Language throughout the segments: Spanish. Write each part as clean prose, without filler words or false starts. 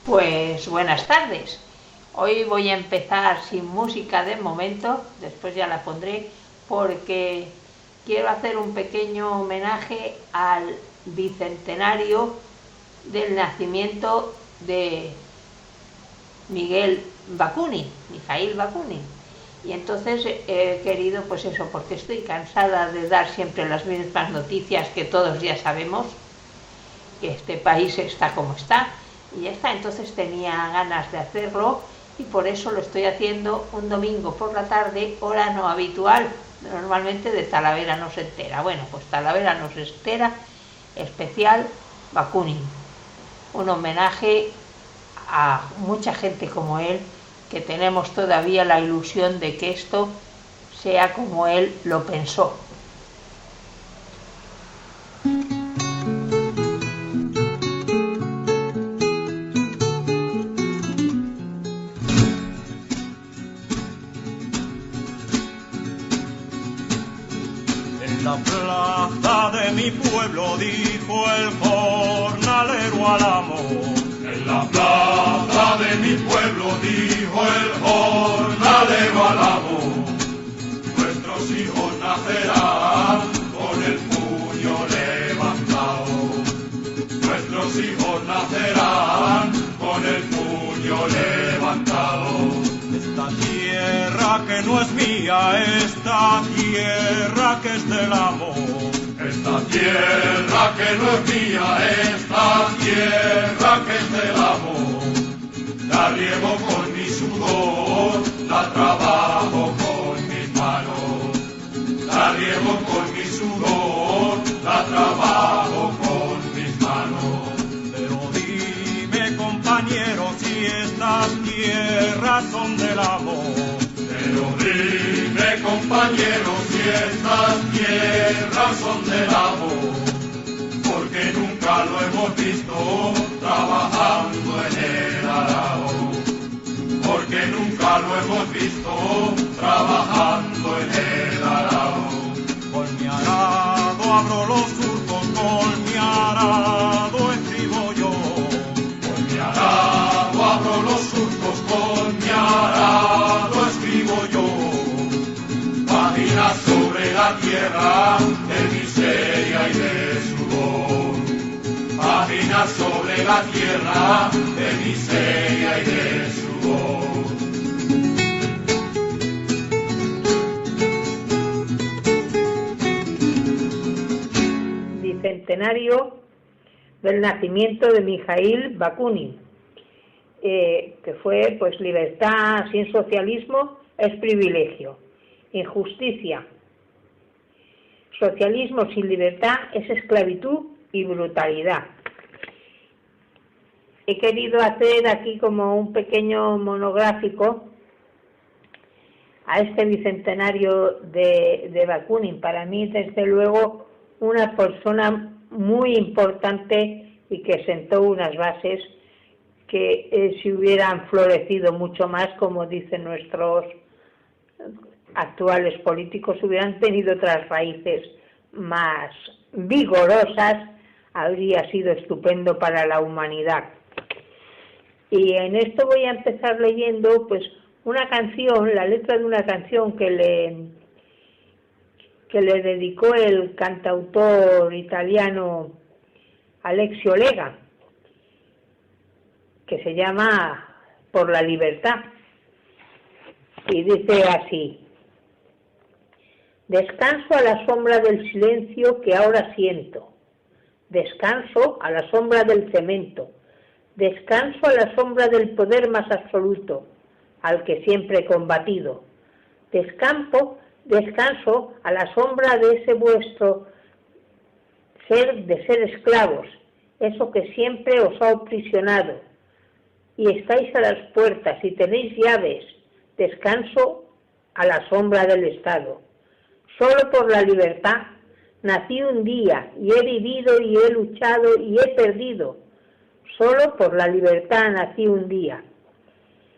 Pues buenas tardes. Hoy voy a empezar sin música de momento, después ya la pondré, porque quiero hacer un pequeño homenaje al bicentenario del nacimiento de Mikhail Bakunin. Y entonces he querido, pues eso, porque estoy cansada de dar siempre las mismas noticias que todos ya sabemos, que este país está como está, y ya está. Entonces tenía ganas de hacerlo y por eso lo estoy haciendo un domingo por la tarde, hora no habitual. Normalmente de Talavera no se entera. Bueno, pues Talavera no se entera, especial Bakunin. Un homenaje a mucha gente como él, que tenemos todavía la ilusión de que esto sea como él lo pensó. En la plaza de mi pueblo dijo el jornalero al amo. En la plaza de mi pueblo dijo el jornalero al amo. Nuestros hijos nacerán con el puño levantado. Nuestros hijos nacerán con el puño levantado. Esta tierra que no es mía, esta tierra que es del amo. Esta tierra que no es mía, esta tierra que es del amo. La riego con mi sudor, la trabajo con mis manos. La riego con mi sudor, la trabajo con mis manos. Pero dime, compañero, si estas tierras son del amo. Pero dime, compañero, si estas tierras son del amo, porque nunca lo hemos visto trabajando en el arao. Porque nunca lo hemos visto trabajando en el arao. Con mi arado abro los surcos, con mi arado escribo yo. Con mi arado abro los surcos, con mi arado escribo yo. Páginas sobre la tierra de miseria y de sudor. Páginas sobre la tierra de miseria y de sudor. Bicentenario del nacimiento de Mikhail Bakunin, que fue pues libertad sin socialismo es privilegio, injusticia, socialismo sin libertad es esclavitud y brutalidad. He querido hacer aquí como un pequeño monográfico a este bicentenario de Bakunin. Para mí, desde luego, una persona muy importante y que sentó unas bases que si hubieran florecido mucho más, como dicen nuestros actuales políticos, hubieran tenido otras raíces más vigorosas, habría sido estupendo para la humanidad. Y en esto voy a empezar leyendo pues una canción, la letra de una canción que le dedicó el cantautor italiano Alessio Lega, que se llama Por la libertad, y dice así: descanso a la sombra del silencio que ahora siento, descanso a la sombra del cemento, descanso a la sombra del poder más absoluto, al que siempre he combatido, descanso a la sombra de ese vuestro ser de ser esclavos, eso que siempre os ha aprisionado, y estáis a las puertas y tenéis llaves, descanso a la sombra del Estado. Solo por la libertad nací un día y he vivido y he luchado y he perdido. Solo por la libertad nací un día,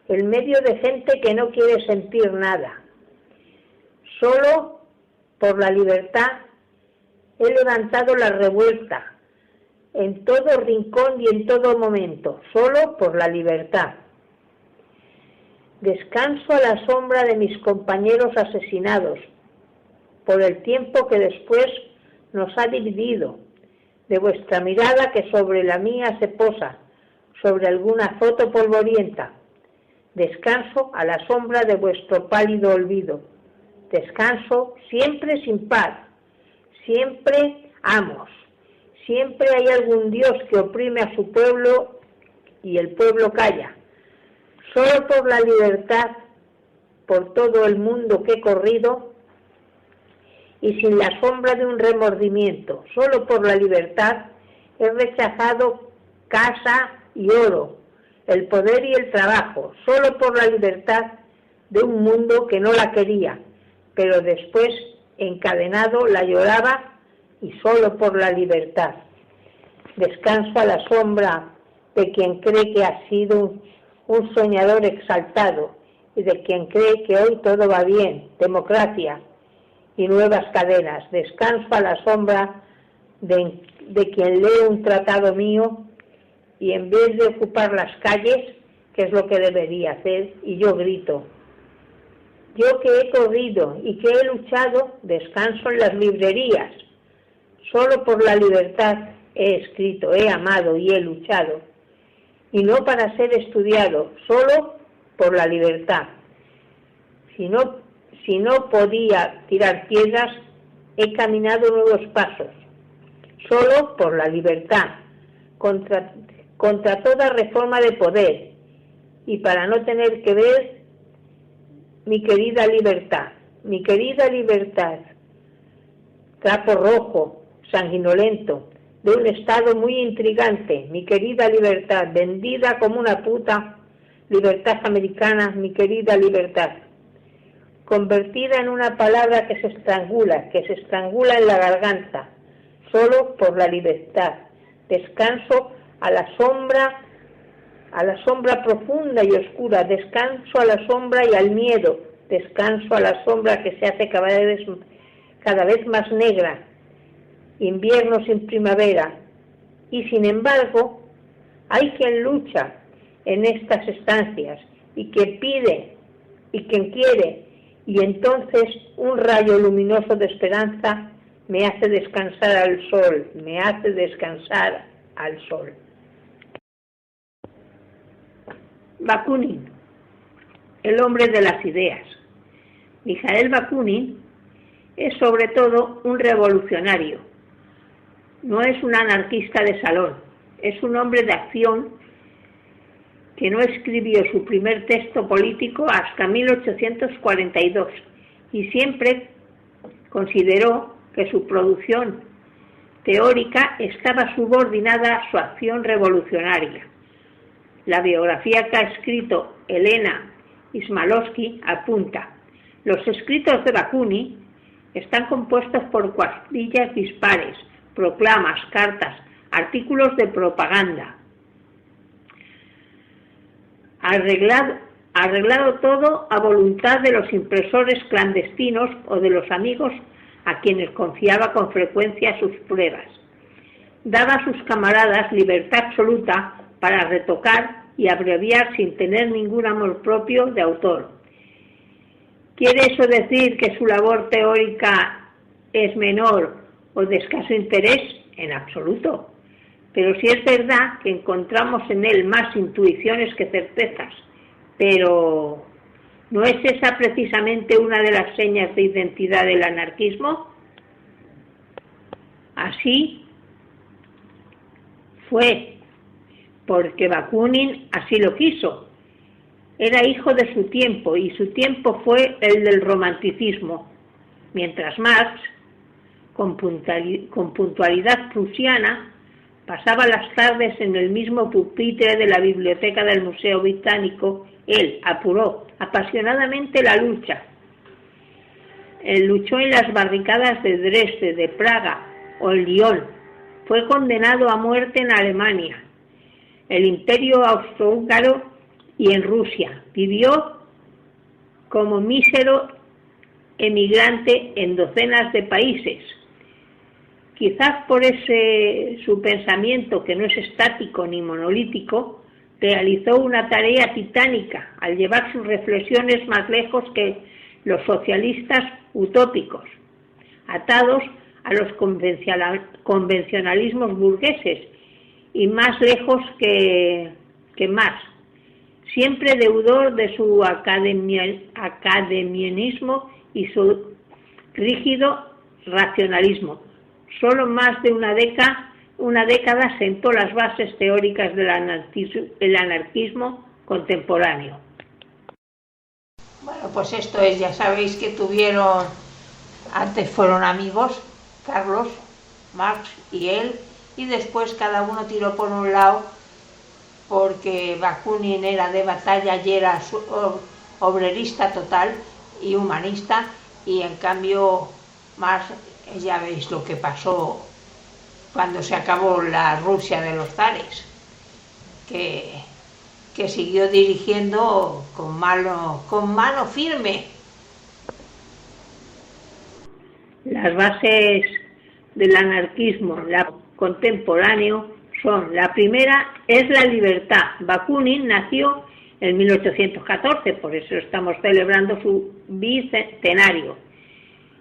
en medio de gente que no quiere sentir nada. Solo por la libertad he levantado la revuelta, en todo rincón y en todo momento, solo por la libertad. Descanso a la sombra de mis compañeros asesinados, por el tiempo que después nos ha dividido, de vuestra mirada que sobre la mía se posa, sobre alguna foto polvorienta. Descanso a la sombra de vuestro pálido olvido. Descanso siempre sin paz, siempre amos. Siempre hay algún Dios que oprime a su pueblo y el pueblo calla. Solo por la libertad, por todo el mundo que he corrido, y sin la sombra de un remordimiento, solo por la libertad, he rechazado casa y oro, el poder y el trabajo, solo por la libertad de un mundo que no la quería, pero después, encadenado, la lloraba, y solo por la libertad. Descanso a la sombra de quien cree que ha sido un soñador exaltado y de quien cree que hoy todo va bien, democracia y nuevas cadenas. Descanso a la sombra de quien lee un tratado mío y en vez de ocupar las calles, que es lo que debería hacer, y yo grito. Yo que he corrido y que he luchado, descanso en las librerías. Solo por la libertad he escrito, he amado y he luchado. Y no para ser estudiado, solo por la libertad. Si no podía tirar piedras, he caminado nuevos pasos. Solo por la libertad, contra toda reforma de poder. Y para no tener que ver mi querida libertad, trapo rojo, sanguinolento, de un estado muy intrigante, mi querida libertad, vendida como una puta, libertad americana, mi querida libertad, convertida en una palabra que se estrangula en la garganta, solo por la libertad. Descanso a la sombra profunda y oscura, descanso a la sombra y al miedo, descanso a la sombra que se hace cada vez más negra, invierno sin primavera, y sin embargo hay quien lucha en estas estancias y quien pide y quien quiere, y entonces un rayo luminoso de esperanza me hace descansar al sol, Bakunin, el hombre de las ideas. Mijael Bakunin es sobre todo un revolucionario. No es un anarquista de salón, es un hombre de acción que no escribió su primer texto político hasta 1842 y siempre consideró que su producción teórica estaba subordinada a su acción revolucionaria. La biografía que ha escrito Elena Ismailowski apunta: los escritos de Bakunin están compuestos por cuartillas dispares, proclamas, cartas, artículos de propaganda. Arreglado todo a voluntad de los impresores clandestinos o de los amigos a quienes confiaba con frecuencia sus pruebas. Daba a sus camaradas libertad absoluta para retocar y abreviar sin tener ningún amor propio de autor. ¿Quiere eso decir que su labor teórica es menor o de escaso interés? En absoluto. Pero sí es verdad que encontramos en él más intuiciones que certezas. Pero ¿no es esa precisamente una de las señas de identidad del anarquismo? Así fue, porque Bakunin así lo quiso. Era hijo de su tiempo y su tiempo fue el del romanticismo, mientras Marx, con puntualidad prusiana, pasaba las tardes en el mismo pupitre de la biblioteca del Museo Británico. Él apuró apasionadamente la lucha. Él luchó en las barricadas de Dresde, de Praga o en Lyon. Fue condenado a muerte en Alemania, el Imperio Austrohúngaro y en Rusia. Vivió como mísero emigrante en docenas de países. Quizás por ese su pensamiento, que no es estático ni monolítico, realizó una tarea titánica al llevar sus reflexiones más lejos que los socialistas utópicos, atados a los convencionalismos burgueses y más lejos que Marx, siempre deudor de su academianismo y su rígido racionalismo. Solo más de una década sentó las bases teóricas del anarquismo contemporáneo. Bueno, pues esto es, ya sabéis que antes fueron amigos, Carlos, Marx y él, y después cada uno tiró por un lado, porque Bakunin era de batalla y era obrerista total y humanista, y en cambio Marx, ya veis lo que pasó cuando se acabó la Rusia de los zares, que siguió dirigiendo con mano firme. Las bases del anarquismo contemporáneo son: la primera es la libertad. Bakunin nació en 1814, por eso estamos celebrando su bicentenario,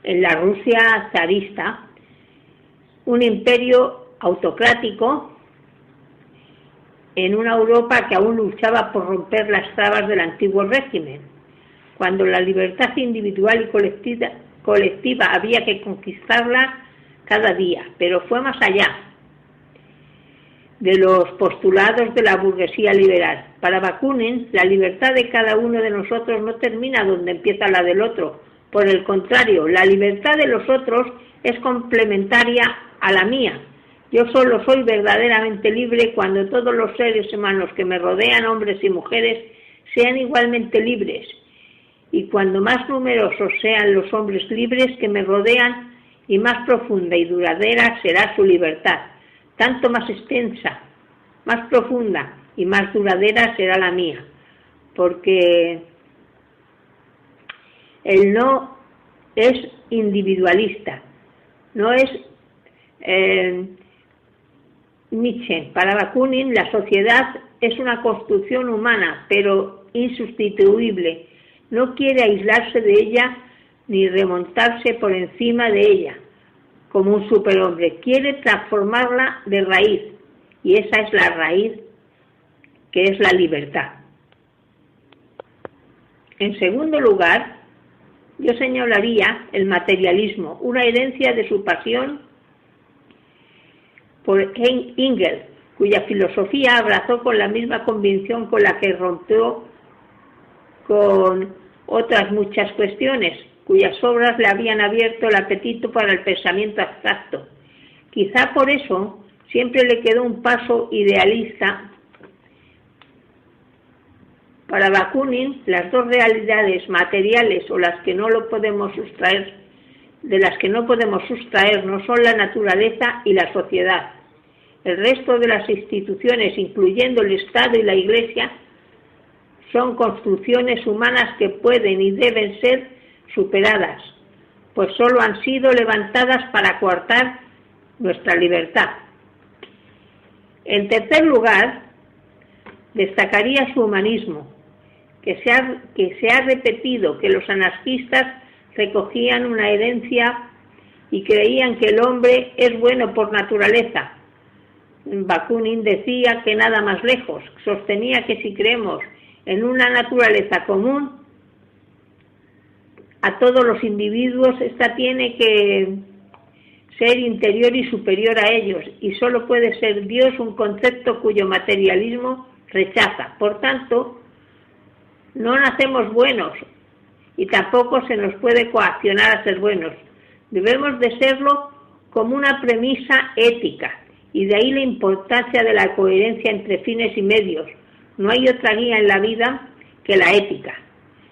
en la Rusia zarista, un imperio autocrático en una Europa que aún luchaba por romper las trabas del antiguo régimen, cuando la libertad individual y colectiva había que conquistarla cada día, pero fue más allá de los postulados de la burguesía liberal. Para Bakunin, la libertad de cada uno de nosotros no termina donde empieza la del otro. Por el contrario, la libertad de los otros es complementaria a la mía. Yo solo soy verdaderamente libre cuando todos los seres humanos que me rodean, hombres y mujeres, sean igualmente libres. Y cuando más numerosos sean los hombres libres que me rodean, y más profunda y duradera será su libertad. Tanto más extensa, más profunda y más duradera será la mía. Porque el no es individualista, no es Nietzsche. Para Bakunin, la sociedad es una construcción humana, pero insustituible. No quiere aislarse de ella ni remontarse por encima de ella como un superhombre. Quiere transformarla de raíz, y esa es la raíz, que es la libertad. En segundo lugar, yo señalaría el materialismo, una herencia de su pasión por Engels, cuya filosofía abrazó con la misma convicción con la que rompió con otras muchas cuestiones, cuyas obras le habían abierto el apetito para el pensamiento abstracto. Quizá por eso siempre le quedó un paso idealista. Para Bakunin, las dos realidades materiales o las que no lo podemos sustraer, de las que no podemos sustraernos, son la naturaleza y la sociedad. El resto de las instituciones, incluyendo el Estado y la Iglesia, son construcciones humanas que pueden y deben ser superadas, pues solo han sido levantadas para coartar nuestra libertad. En tercer lugar, destacaría su humanismo, que se ha repetido que los anarquistas recogían una herencia y creían que el hombre es bueno por naturaleza. Bakunin decía que nada más lejos, sostenía que si creemos en una naturaleza común a todos los individuos, esta tiene que ser interior y superior a ellos, y solo puede ser Dios un concepto cuyo materialismo rechaza. Por tanto, no nacemos buenos y tampoco se nos puede coaccionar a ser buenos. Debemos de serlo como una premisa ética, y de ahí la importancia de la coherencia entre fines y medios. No hay otra guía en la vida que la ética.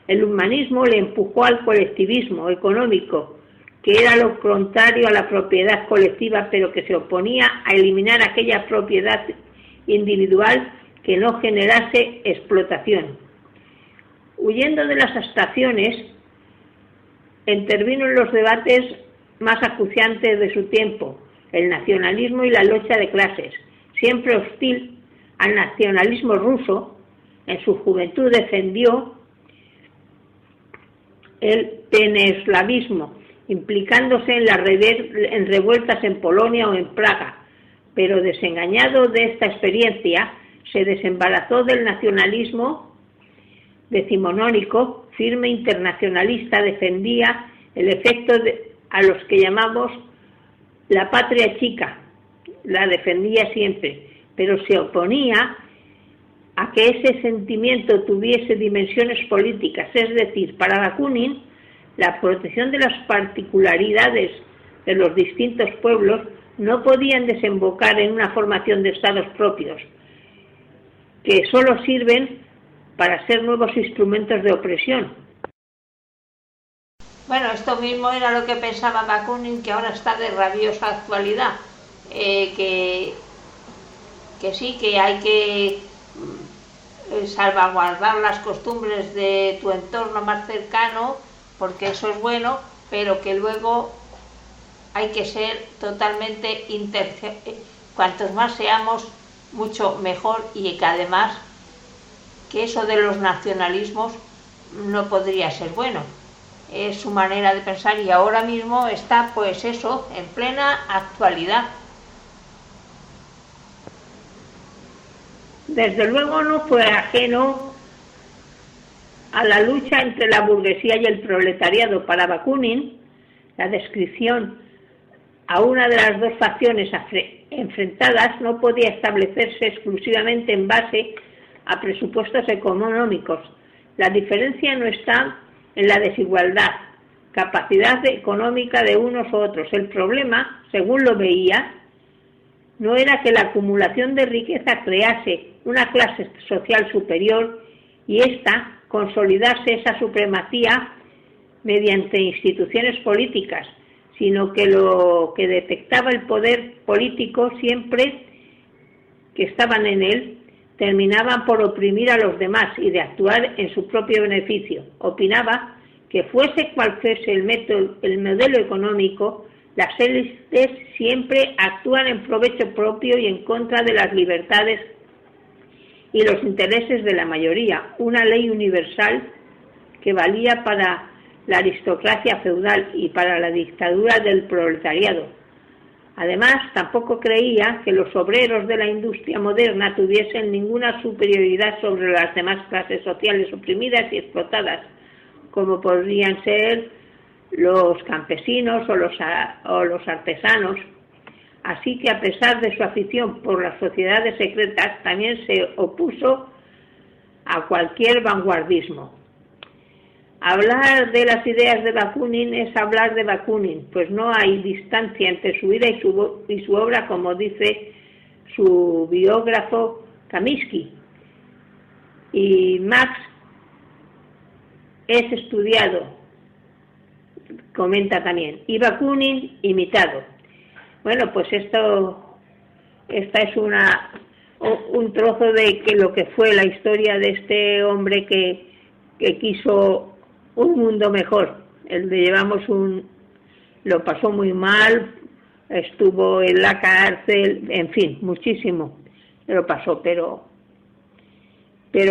El humanismo le empujó al colectivismo económico, que era lo contrario a la propiedad colectiva, pero que se oponía a eliminar aquella propiedad individual que no generase explotación. Huyendo de las abstracciones, intervino en los debates más acuciantes de su tiempo, el nacionalismo y la lucha de clases. Siempre hostil al nacionalismo ruso, en su juventud defendió el peneslavismo, implicándose en revueltas en Polonia o en Praga, pero desengañado de esta experiencia, se desembarazó del nacionalismo decimonónico, firme internacionalista, defendía el efecto a los que llamamos la patria chica, la defendía siempre, pero se oponía a que ese sentimiento tuviese dimensiones políticas, es decir, para Bakunin, la protección de las particularidades de los distintos pueblos no podían desembocar en una formación de estados propios, que solo sirven para ser nuevos instrumentos de opresión. Bueno, esto mismo era lo que pensaba Bakunin, que ahora está de rabiosa actualidad, que sí, que hay que salvaguardar las costumbres de tu entorno más cercano, porque eso es bueno, pero que luego hay que ser totalmente cuantos más seamos, mucho mejor, y que además que eso de los nacionalismos no podría ser bueno. Es su manera de pensar y ahora mismo está, pues eso, en plena actualidad. Desde luego no fue ajeno a la lucha entre la burguesía y el proletariado. Para Bakunin, la descripción a una de las dos facciones enfrentadas no podía establecerse exclusivamente en base a presupuestos económicos. La diferencia no está en la desigualdad, capacidad económica de unos u otros. El problema, según lo veía, no era que la acumulación de riqueza crease una clase social superior y ésta consolidase esa supremacía mediante instituciones políticas, sino que lo que detectaba el poder político siempre que estaban en él terminaban por oprimir a los demás y de actuar en su propio beneficio. Opinaba que fuese cual fuese el modelo económico, las élites siempre actúan en provecho propio y en contra de las libertades y los intereses de la mayoría, una ley universal que valía para la aristocracia feudal y para la dictadura del proletariado. Además, tampoco creía que los obreros de la industria moderna tuviesen ninguna superioridad sobre las demás clases sociales oprimidas y explotadas, como podrían ser los campesinos o los artesanos. Así que, a pesar de su afición por las sociedades secretas, también se opuso a cualquier vanguardismo. Hablar de las ideas de Bakunin es hablar de Bakunin, pues no hay distancia entre su vida y su obra, como dice su biógrafo Kaminsky. Y Marx es estudiado, comenta también, y Bakunin imitado. Bueno, pues esta es un trozo de lo que fue la historia de este hombre que quiso un mundo mejor. Lo pasó muy mal, estuvo en la cárcel, en fin, muchísimo lo pasó, pero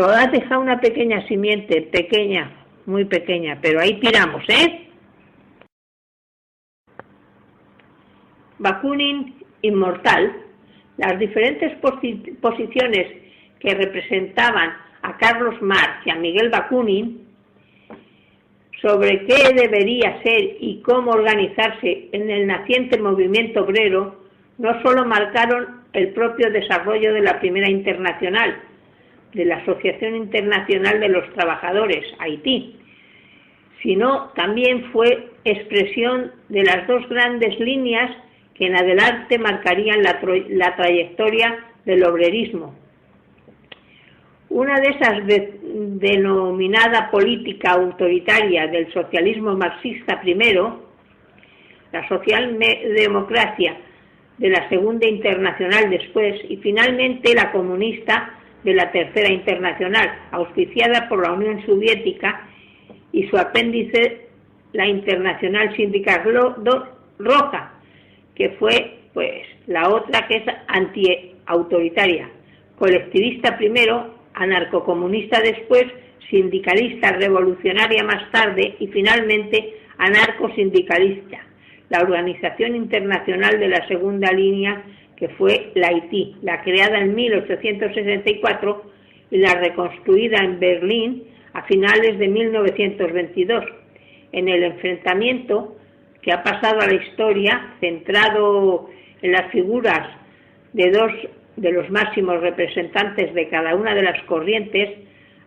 ha dejado una pequeña simiente, pequeña, muy pequeña, pero ahí tiramos, Bakunin inmortal. Las diferentes posiciones que representaban a Carlos Marx y a Miguel Bakunin sobre qué debería ser y cómo organizarse en el naciente movimiento obrero no solo marcaron el propio desarrollo de la Primera Internacional, de la Asociación Internacional de los Trabajadores, Haití, sino también fue expresión de las dos grandes líneas que en adelante marcarían la trayectoria del obrerismo. Una de esas denominada política autoritaria del socialismo marxista primero, la socialdemocracia de la Segunda Internacional después y finalmente la comunista de la Tercera Internacional, auspiciada por la Unión Soviética y su apéndice, la Internacional Sindical Roja, que fue pues la otra que es antiautoritaria, colectivista primero, anarcocomunista después, sindicalista revolucionaria más tarde y finalmente anarcosindicalista, la organización internacional de la segunda línea, que fue la AIT, la creada en 1864 y la reconstruida en Berlín a finales de 1922, en el enfrentamiento que ha pasado a la historia, centrado en las figuras de dos de los máximos representantes de cada una de las corrientes,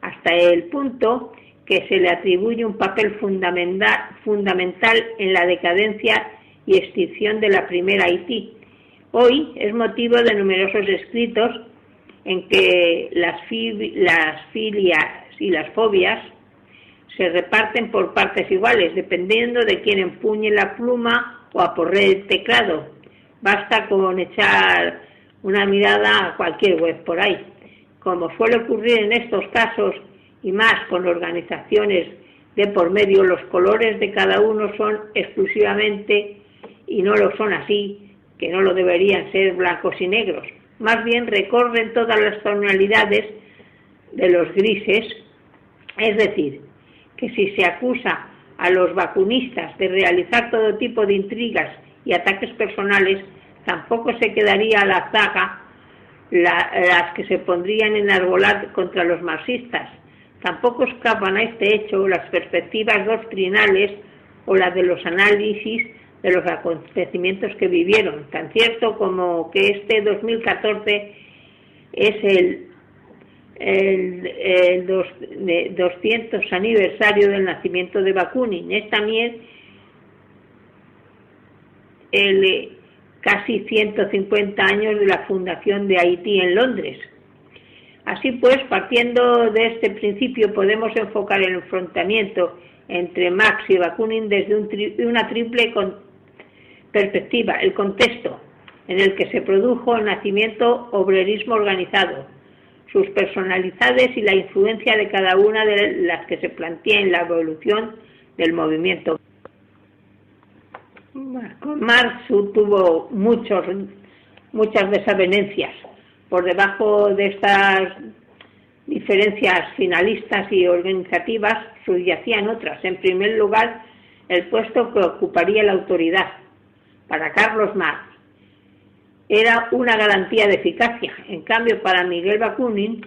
hasta el punto que se le atribuye un papel fundamental en la decadencia y extinción de la primera AIT. Hoy es motivo de numerosos escritos en que las filias y las fobias se reparten por partes iguales, dependiendo de quién empuñe la pluma o aporree el teclado. Basta con echar una mirada a cualquier web por ahí. Como suele ocurrir en estos casos, y más con organizaciones de por medio, los colores de cada uno son exclusivamente, y no lo son así, que no lo deberían ser, blancos y negros. Más bien recorren todas las tonalidades de los grises, es decir, que si se acusa a los vacunistas de realizar todo tipo de intrigas y ataques personales, tampoco se quedaría a la zaga las que se pondrían en arbolar contra los marxistas. Tampoco escapan a este hecho las perspectivas doctrinales o las de los análisis de los acontecimientos que vivieron, tan cierto como que este 2014 es el 200 aniversario del nacimiento de Bakunin. Es también el casi 150 años de la fundación de AIT en Londres. Así pues, partiendo de este principio, podemos enfocar el enfrentamiento entre Marx y Bakunin desde una triple perspectiva: el contexto en el que se produjo el nacimiento, obrerismo organizado, sus personalidades y la influencia de cada una de las que se plantea en la evolución del movimiento. Con Marx tuvo muchas desavenencias. Por debajo de estas diferencias finalistas y organizativas subyacían otras. En primer lugar, el puesto que ocuparía la autoridad. Para Carlos Marx era una garantía de eficacia. En cambio, para Miguel Bakunin,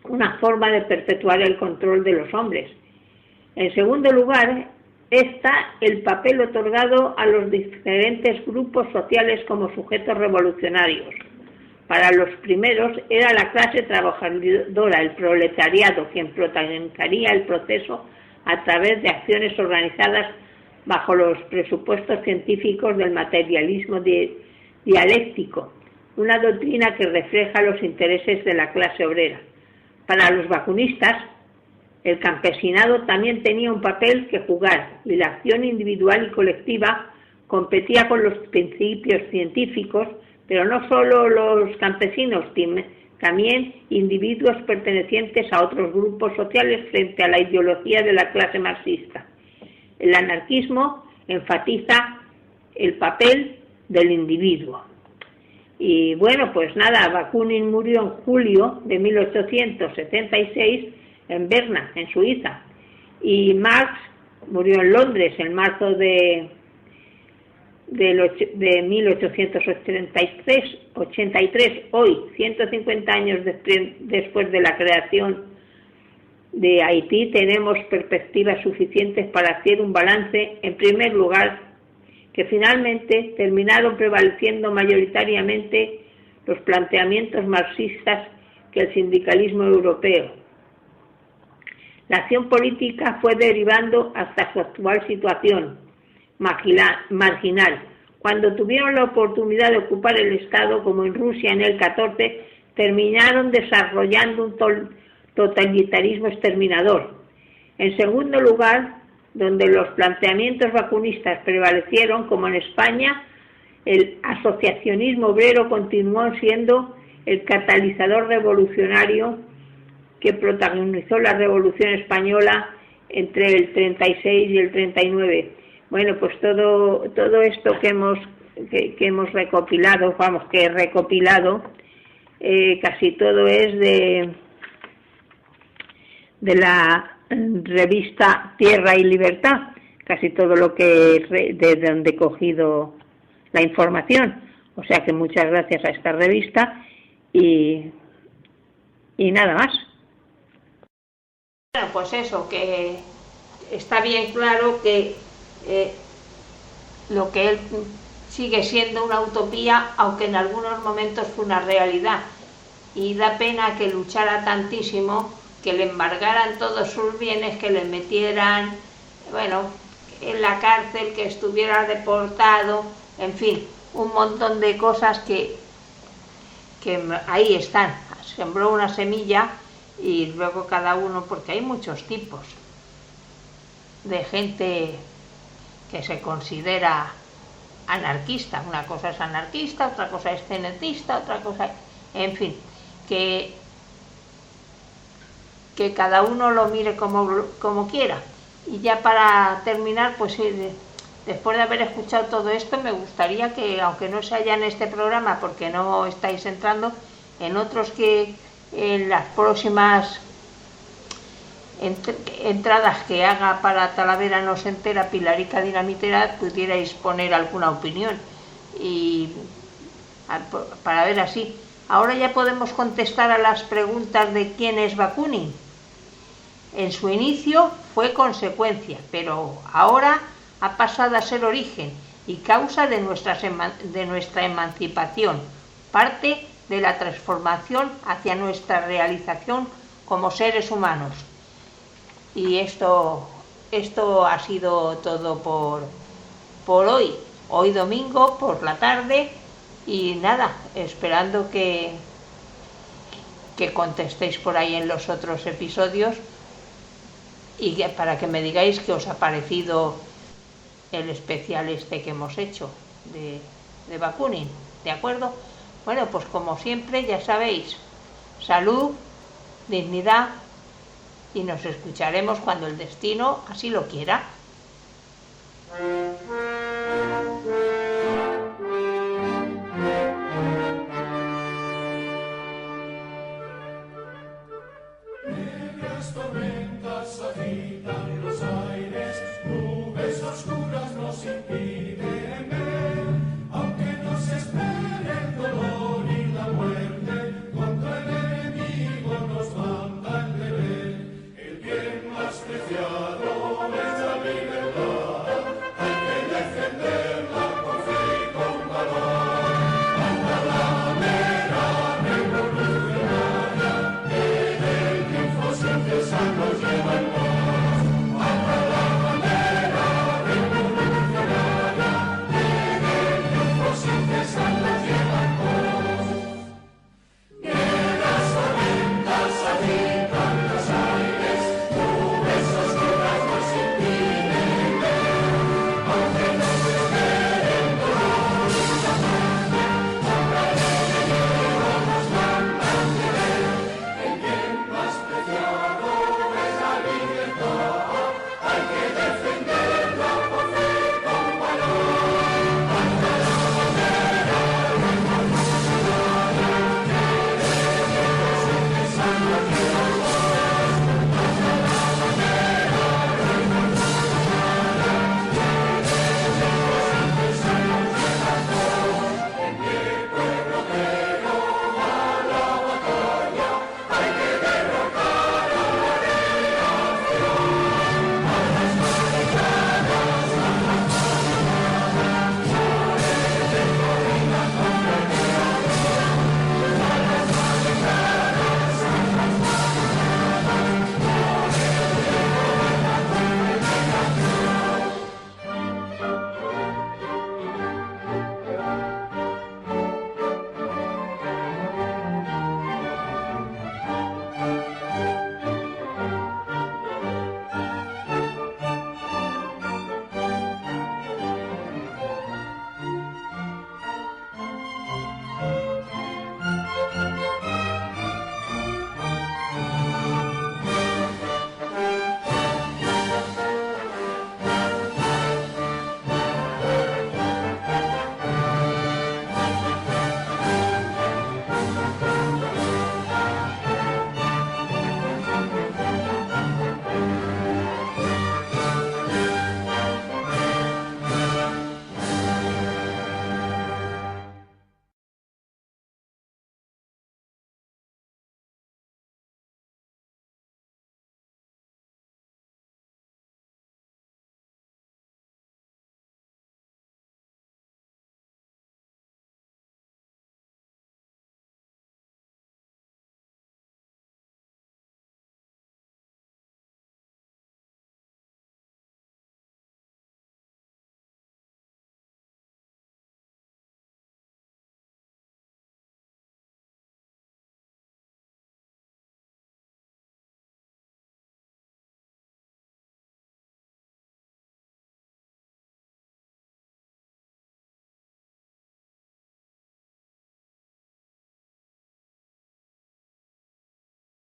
una forma de perpetuar el control de los hombres. En segundo lugar, está el papel otorgado a los diferentes grupos sociales como sujetos revolucionarios. Para los primeros era la clase trabajadora, el proletariado, quien protagonizaría el proceso a través de acciones organizadas bajo los presupuestos científicos del materialismo dialéctico, una doctrina que refleja los intereses de la clase obrera. Para los bakunistas, el campesinado también tenía un papel que jugar y la acción individual y colectiva competía con los principios científicos, pero no solo los campesinos, también individuos pertenecientes a otros grupos sociales frente a la ideología de la clase marxista. El anarquismo enfatiza el papel del individuo. Y bueno, pues nada, Bakunin murió en julio de 1876 en Berna, en Suiza, y Marx murió en Londres en marzo de 1883, hoy, 150 años después de la creación de Haití, tenemos perspectivas suficientes para hacer un balance. En primer lugar, que finalmente terminaron prevaleciendo mayoritariamente los planteamientos marxistas que el sindicalismo europeo. La acción política fue derivando hasta su actual situación marginal. Cuando tuvieron la oportunidad de ocupar el Estado, como en Rusia en el 14, terminaron desarrollando un totalitarismo exterminador. En segundo lugar, donde los planteamientos bakunistas prevalecieron, como en España, el asociacionismo obrero continuó siendo el catalizador revolucionario que protagonizó la Revolución Española entre el 36 y el 39. Bueno, pues todo esto que hemos que hemos recopilado, vamos, que he recopilado, casi todo es de la revista Tierra y Libertad, casi todo lo que de donde he cogido la información. O sea que muchas gracias a esta revista y nada más. Bueno, pues eso, que está bien claro que lo que él sigue siendo una utopía, aunque en algunos momentos fue una realidad. Y da pena que luchara tantísimo, que le embargaran todos sus bienes, que le metieran, bueno, en la cárcel, que estuviera deportado, en fin, un montón de cosas que ahí están. Sembró una semilla y luego cada uno, porque hay muchos tipos de gente que se considera anarquista. Una cosa es anarquista, otra cosa es cenetista, otra cosa, en fin, que cada uno lo mire como quiera. Y ya para terminar, pues después de haber escuchado todo esto, me gustaría que, aunque no se haya en este programa porque no estáis entrando, en otros, que en las próximas entradas que haga para Talavera no se entera, Pilarica Dinamitera, pudierais poner alguna opinión y para ver así. Ahora ya podemos contestar a las preguntas de quién es Bakunin. En su inicio fue consecuencia, pero ahora ha pasado a ser origen y causa de nuestra emancipación, parte de la transformación hacia nuestra realización como seres humanos. Y esto ha sido todo por hoy domingo por la tarde, y nada, esperando que contestéis por ahí en los otros episodios y para que me digáis qué os ha parecido el especial este que hemos hecho de Bakunin, ¿de acuerdo? Bueno, pues como siempre, ya sabéis, salud, dignidad, y nos escucharemos cuando el destino así lo quiera. Esto